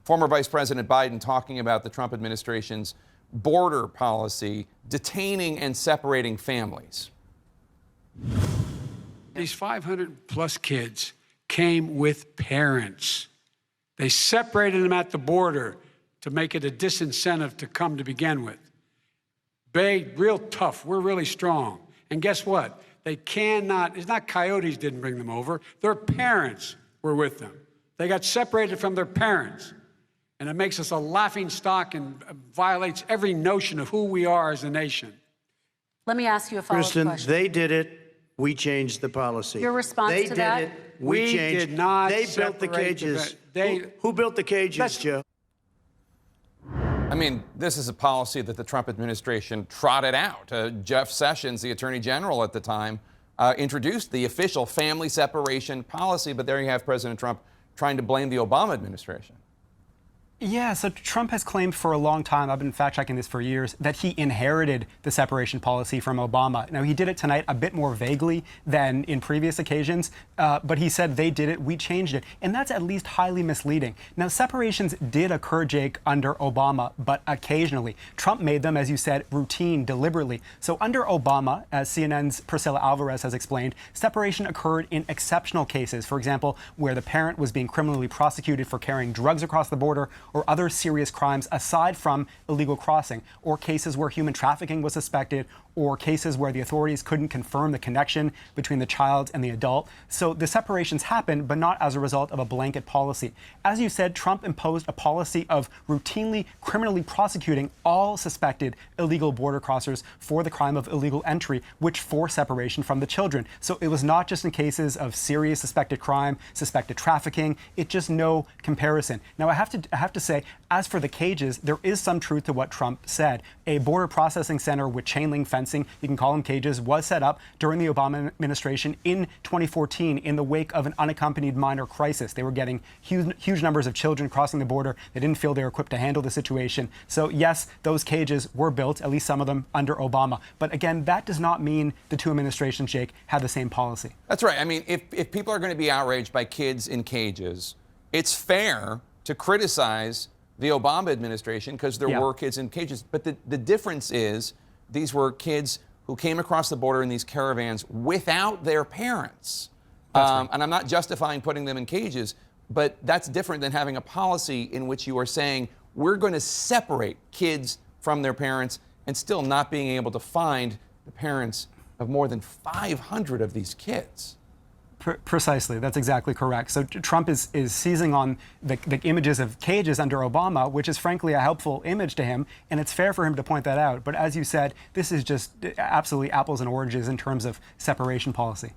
Former Vice President Biden talking about the Trump administration's border policy, detaining and separating families. These 500 plus kids came with parents. They separated them at the border to make it a disincentive to come to begin with. Real tough. We're really strong. And guess what? They cannot, it's not coyotes didn't bring them over. Their parents were with them. They got separated from their parents. And it makes us a laughing stock and violates every notion of who we are as a nation. Let me ask you a follow-up question. Kristen, they did it. We changed the policy. Your response they to that? They did it. We changed. Did not They built the cages. Who built the cages, Joe? I mean, this is a policy that the Trump administration trotted out. Jeff Sessions, the Attorney General at the time, introduced the official family separation policy. But there you have President Trump trying to blame the Obama administration. Yeah, so Trump has claimed for a long time, I've been fact-checking this for years, that he inherited the separation policy from Obama. Now, he did it tonight a bit more vaguely than in previous occasions, but he said they did it, we changed it. And that's at least highly misleading. Now, separations did occur, Jake, under Obama, but occasionally. Trump made them, as you said, routine, deliberately. So under Obama, as CNN's Priscilla Alvarez has explained, separation occurred in exceptional cases. For example, where the parent was being criminally prosecuted for carrying drugs across the border, or other serious crimes aside from illegal crossing, or cases where human trafficking was suspected, or cases where the authorities couldn't confirm the connection between the child and the adult. So the separations happened, but not as a result of a blanket policy. As you said, Trump imposed a policy of routinely criminally prosecuting all suspected illegal border crossers for the crime of illegal entry, which forced separation from the children. So it was not just in cases of serious suspected crime, suspected trafficking. It's just no comparison. Now, I have to say, as for the cages, there is some truth to what Trump said. A border processing center with chain link fencing, you can call them cages, was set up during the Obama administration in 2014 in the wake of an unaccompanied minor crisis. They were getting huge numbers of children crossing the border. They didn't feel they were equipped to handle the situation. So yes, those cages were built, at least some of them, under Obama. But again, that does not mean the two administrations, Jake, had the same policy. That's right. I mean, if people are going to be outraged by kids in cages, it's fair to criticize the Obama administration because there were kids in cages. But the difference is these were kids who came across the border in these caravans without their parents. Right. And I'm not justifying putting them in cages, but that's different than having a policy in which you are saying we're going to separate kids from their parents and still not being able to find the parents of more than 500 of these kids. Precisely. That's exactly correct. So Trump is seizing on the images of cages under Obama, which is frankly a helpful image to him, and it's fair for him to point that out. But as you said, this is just absolutely apples and oranges in terms of separation policy.